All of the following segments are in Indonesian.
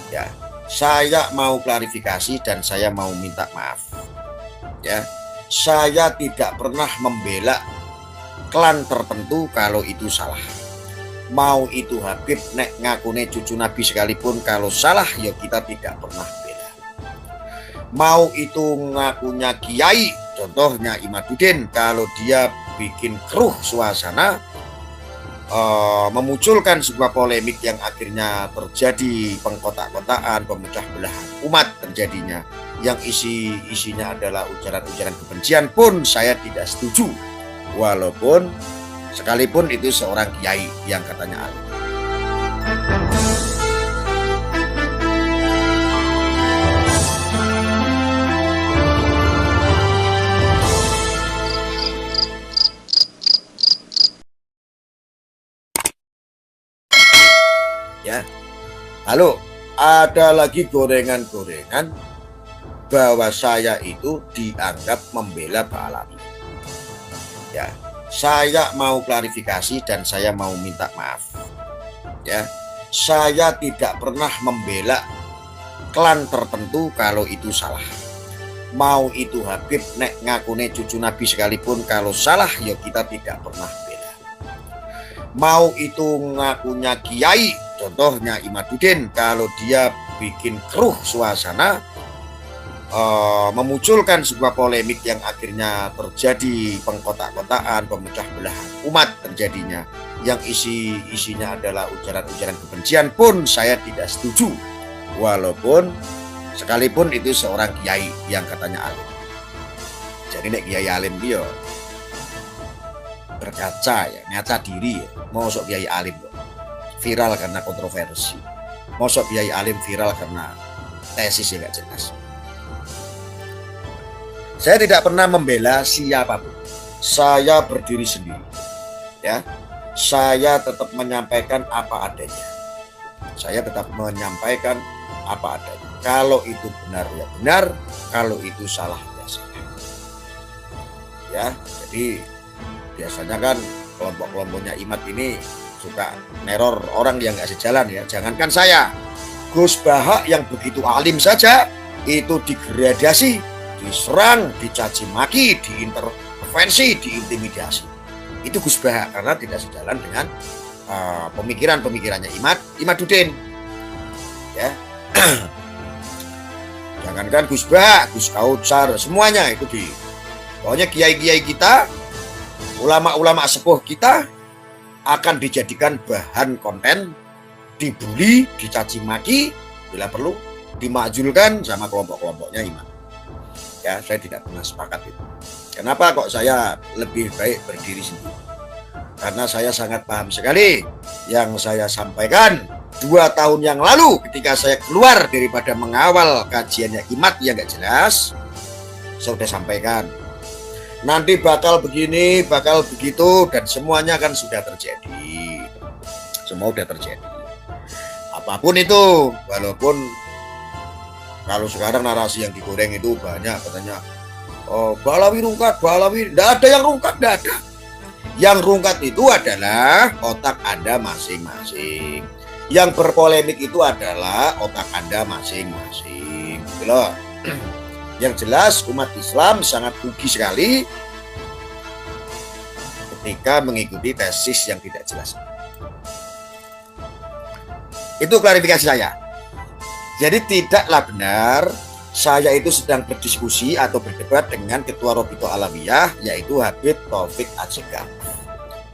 Ya, saya mau klarifikasi dan saya mau minta maaf. Ya, saya tidak pernah membela klan tertentu kalau itu salah. Mau itu Habib nek ngakune cucu Nabi sekalipun, kalau salah ya kita tidak pernah bela. Mau itu ngakunya kiai, contohnya Imaduddin, kalau dia bikin keruh suasana, memunculkan sebuah polemik yang akhirnya terjadi pengkotak-kotakan, pemecah belahan umat terjadinya, yang isinya adalah ujaran-ujaran kebencian pun saya tidak setuju, walaupun sekalipun itu seorang kiai yang katanya alim. Ya, lalu ada lagi gorengan-gorengan bahwa saya itu dianggap membela Pak Alawi. Ya, saya mau klarifikasi dan saya mau minta maaf. Ya, saya tidak pernah membela klan tertentu kalau itu salah. Mau itu Habib nek ngakune cucu Nabi sekalipun, kalau salah ya kita tidak pernah bela. Mau itu ngakunya kiai, contohnya Imaduddin, kalau dia bikin keruh suasana, memunculkan sebuah polemik yang akhirnya terjadi pengkotak-kotakan, pemecah belahan umat terjadinya, yang isinya adalah ujaran-ujaran kebencian pun saya tidak setuju, walaupun sekalipun itu seorang kiai yang katanya alim. Jadi nek kiai alim dia berkaca ya, ngaca diri ya, mosok kiai alim viral karena kontroversi, mosok kiai alim viral karena tesis yang gak jelas. Saya tidak pernah membela siapapun. Saya berdiri sendiri. Ya, saya tetap menyampaikan apa adanya. Saya tetap menyampaikan apa adanya. Kalau itu benar ya benar, kalau itu salah ya salah. Ya, jadi biasanya kan kelompok-kelompoknya Imat ini suka neror orang yang nggak sejalan ya. Jangankan saya, Gus Bahak yang begitu alim saja itu digradasi, diserang, dicaci maki, diintervensi, diintimidasi. Itu Gus Bahak karena tidak sejalan dengan pemikiran-pemikirannya Imaduddin. Ya. Jangankan Gus Bahak, Gus Kautsar, semuanya itu pokoknya kiai-kiai kita, ulama-ulama sepuh kita akan dijadikan bahan konten, dibully, dicaci maki, bila perlu dimakzulkan sama kelompok-kelompoknya Imat. Ya, saya tidak pernah sepakat itu. Kenapa kok saya lebih baik berdiri sendiri? Karena saya sangat paham sekali yang saya sampaikan 2 tahun yang lalu ketika saya keluar daripada mengawal kajiannya Imat yang gak jelas. Saya sudah sampaikan nanti bakal begini, bakal begitu, dan semuanya kan sudah terjadi. Semua sudah terjadi. Apapun itu, walaupun kalau sekarang narasi yang digoreng itu banyak katanya, oh Balawi rungkat, Balawi, tidak ada yang rungkat, tidak ada. Yang rungkat itu adalah otak Anda masing-masing. Yang berpolemik itu adalah otak Anda masing-masing. Gitu loh. Yang jelas umat Islam sangat rugi sekali ketika mengikuti tesis yang tidak jelas. Itu klarifikasi saya. Jadi tidaklah benar saya itu sedang berdiskusi atau berdebat dengan Ketua Robito Alawiyah, yaitu Habib Taufik Assegaf.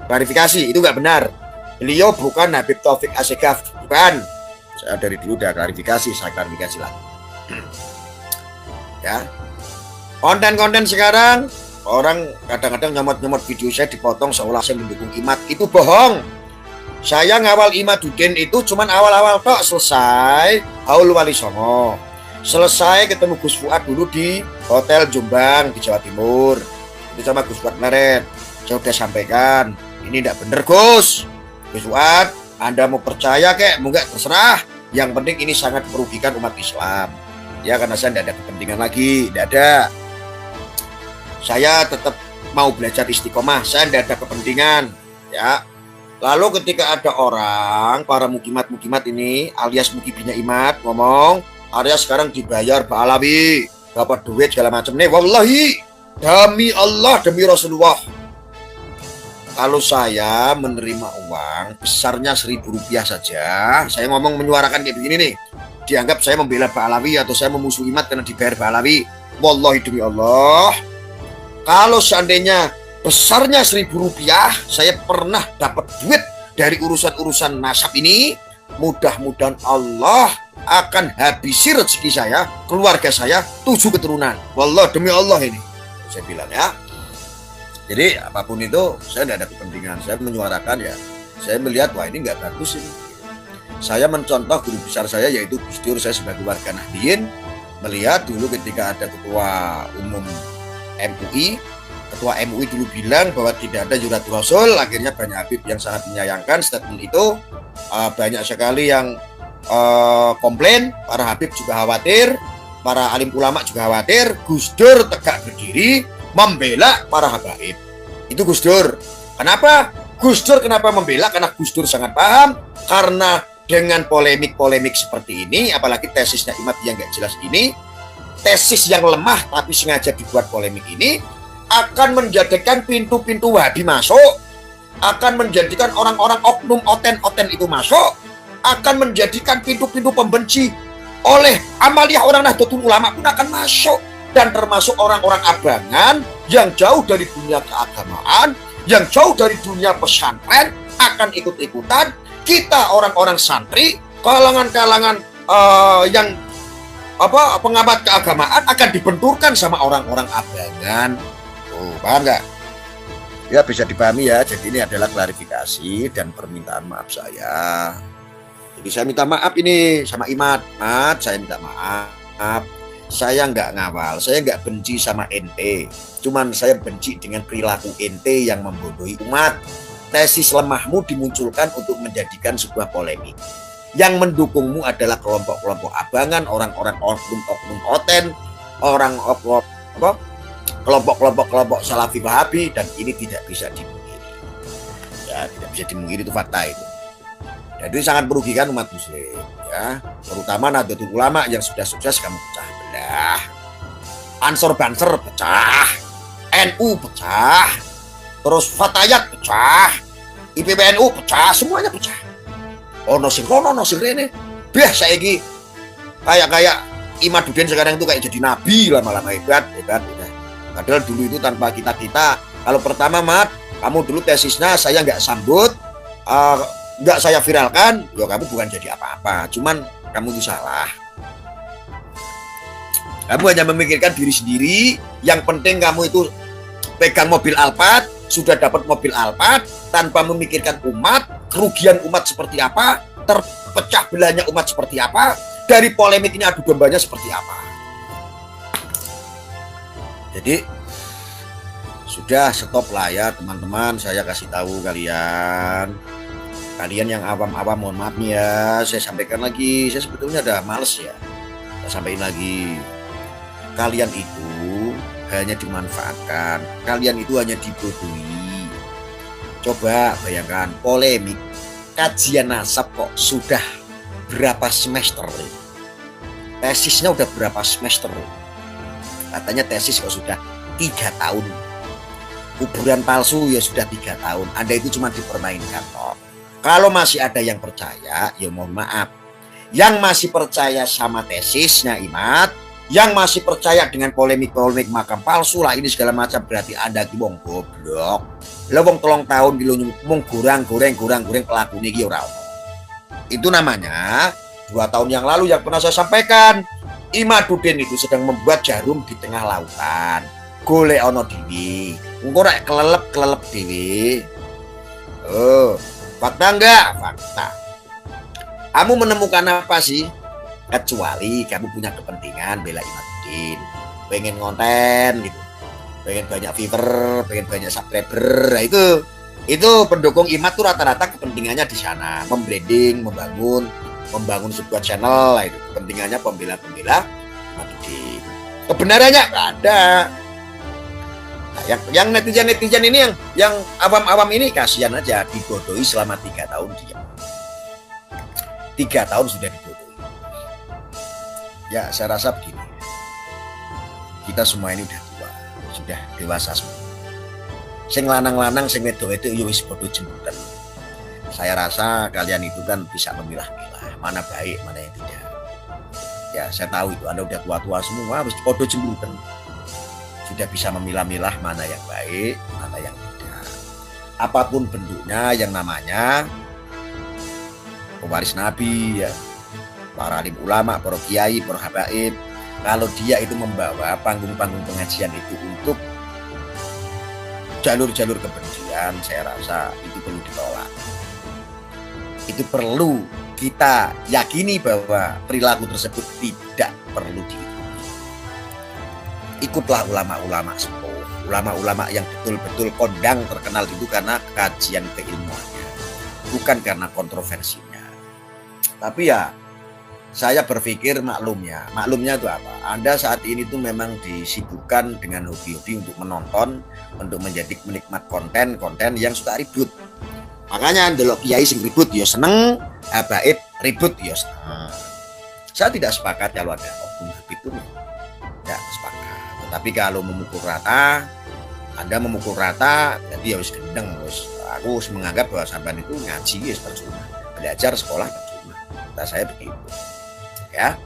Klarifikasi, itu nggak benar. Beliau bukan Habib Taufik Assegaf, bukan. Saya dari dulu udah klarifikasi, saya klarifikasi lagi. Ya, konten-konten sekarang orang kadang-kadang nyomot-nyomot video saya dipotong seolah saya mendukung Imat, itu bohong. Saya ngawal Imaduddin itu cuman awal-awal tok, selesai Haul Wali Songo, selesai ketemu Gus Fuad dulu di Hotel Jombang di Jawa Timur, itu sama Gus Fuad kemarin. Saya udah sampaikan, ini tidak benar Gus Fuad, Anda mau percaya kek, mau nggak terserah, yang penting ini sangat merugikan umat Islam. Ya, karena saya tidak ada kepentingan lagi, tidak ada. Saya tetap mau belajar istiqomah, saya tidak ada kepentingan. Ya, Lalu ketika ada orang, para mukimat-mukimat ini, alias mukibinya Imat, ngomong, Arya sekarang dibayar Pak Alawi, dapat duit segala macam nih. Wallahi, demi Allah, demi Rasulullah, kalau saya menerima uang besarnya Rp1.000 saja, saya ngomong menyuarakan kayak begini nih, dianggap saya membela Pak Alawi atau saya memusuhi Imat karena dibayar Pak Alawi. Wallahi demi Allah, kalau seandainya besarnya Rp1.000 saya pernah dapat duit dari urusan-urusan nasab ini, mudah-mudahan Allah akan habisi rezeki saya, keluarga saya, 7 keturunan. Wallah demi Allah ini saya bilang ya. Jadi apapun itu saya tidak ada kepentingan, saya menyuarakan ya, saya melihat wah ini nggak bagus ini. Saya mencontoh guru besar saya yaitu Gus Dur. Saya sebagai warga Nahdien melihat dulu ketika ada ketua umum MUI, ketua MUI dulu bilang bahwa tidak ada Juratul Rasul, akhirnya banyak Habib yang sangat menyayangkan statement itu. Banyak sekali yang komplain, para Habib juga khawatir, para alim ulama juga khawatir. Gus Dur tegak berdiri membela para habaib. Itu Gus Dur. Kenapa? Gus Dur kenapa membela? Karena Gus Dur sangat paham, karena dengan polemik-polemik seperti ini, apalagi tesisnya Imat yang nggak jelas ini, tesis yang lemah tapi sengaja dibuat polemik ini, akan menjadikan pintu-pintu Wahabi masuk, akan menjadikan orang-orang oknum oten-oten itu masuk, akan menjadikan pintu-pintu pembenci oleh amaliyah orang Nahdlatul Ulama pun akan masuk, dan termasuk orang-orang abangan yang jauh dari dunia keagamaan, yang jauh dari dunia pesantren akan ikut-ikutan. Kita orang-orang santri, kalangan-kalangan yang pengamat keagamaan akan dibenturkan sama orang-orang abangan. Paham nggak? Ya bisa dipahami ya. Jadi ini adalah klarifikasi dan permintaan maaf saya. Jadi saya minta maaf ini sama Imat. Saya minta maaf. Saya nggak ngawal, saya nggak benci sama ente. Cuman saya benci dengan perilaku ente yang membodohi umat. Tesis lemahmu dimunculkan untuk menjadikan sebuah polemik. Yang mendukungmu adalah kelompok-kelompok abangan, orang-orang oknum oten, orang kelompok-kelompok Salafi Wahabi, dan ini tidak bisa dimungkiri. Ya, tidak bisa dimungkiri, itu fakta itu. Jadi sangat merugikan umat muslim, ya, terutama Nahdlatul Ulama yang sudah sukses kamu pecah belah. Ansor Banser pecah, NU pecah, terus Fatayat pecah, IPBNU pecah, semuanya pecah. Ono sing kono, ono sing rene. Biasa iki kayak Imaduddin sekarang itu kayak jadi nabi lama-lama, hebat. Padahal dulu itu tanpa kita. Kalau pertama Mat, kamu dulu tesisnya saya nggak sambut, nggak saya viralkan, ya kamu bukan jadi apa-apa. Cuman kamu itu salah. Kamu hanya memikirkan diri sendiri. Yang penting kamu itu pegang mobil Alphard, sudah dapat mobil Alphard, tanpa memikirkan umat, kerugian umat seperti apa, terpecah belahnya umat seperti apa, dari polemik ini adu dombanya seperti apa. Jadi sudah, stop lah ya teman-teman. Saya kasih tahu kalian yang awam-awam, mohon maaf nih ya, saya sampaikan lagi. Saya sebetulnya udah males ya, saya sampaikan lagi. Kalian itu hanya dimanfaatkan, kalian itu hanya dibodohi. Coba bayangkan, polemik kajian nasab kok sudah berapa semester, tesisnya udah berapa semester, katanya tesis kok sudah 3 tahun, kuburan palsu ya sudah 3 tahun. Anda itu cuma dipermainkan kok. Kalau masih ada yang percaya, ya mohon maaf. Yang masih percaya sama tesisnya Imat, yang masih percaya dengan polemik-polemik makam palsu lah ini segala macam, berarti Anda ki wong goblok. Lah wong 3 tahun ki lho mung goreng pelaku niki ora ono. Itu namanya 2 tahun yang lalu yang pernah saya sampaikan, Imaduddin itu sedang membuat jarum di tengah lautan. Golek ono dhewe. Engko rek kelelep dhewe. Fakta enggak? Fakta. Kamu menemukan apa sih? Kecuali kamu punya kepentingan bela Imaduddin, pengen konten gitu, pengen banyak viewer, pengen banyak subscriber. Nah, itu pendukung Imat tuh rata-rata kepentingannya di sana, membranding, membangun sebuah channel. Nah, itu kepentingannya pembela Imaduddin. Kebenarannya nggak ada. Nah, yang netizen ini yang awam-awam ini kasihan aja, dibodohi selama 3 tahun dia. 3 tahun sudah dibodohi. Ya saya rasa begini, kita semua ini udah tua, sudah dewasa semua. Sing lanang-lanang, sing wedok-wedok yo wis bodoh jembutan. Saya rasa kalian itu kan bisa memilah-milah mana baik, mana yang tidak. Ya saya tahu itu Anda udah tua-tua semua, wis bodoh jembutan. Sudah bisa memilah-milah mana yang baik, mana yang tidak. Apapun bentuknya, yang namanya pewaris Nabi, ya, para alim ulama, para kiai, para habaib, kalau dia itu membawa panggung-panggung pengajian itu untuk jalur-jalur kebencian, saya rasa itu perlu ditolak. Itu perlu kita yakini bahwa perilaku tersebut tidak perlu diikuti. Ikutlah ulama-ulama sepuh, ulama-ulama yang betul-betul kondang terkenal itu karena kajian keilmuannya, bukan karena kontroversinya. Tapi ya saya berpikir maklumnya itu apa? Anda saat ini tuh memang disibukkan dengan hobi-hobi untuk menonton, untuk menjadi menikmat konten yang suka ribut. Makanya ndelok kiai sing ribut ya seneng, habaib ribut ya seneng. Saya tidak sepakat kalau ada oknum itu, tidak sepakat. Tetapi kalau memukul rata, Anda memukul rata, jadi harus gendeng, aku harus menganggap bahwa sampean itu ngaji ya percuma, belajar sekolah percuma. Kata saya begitu. Ya.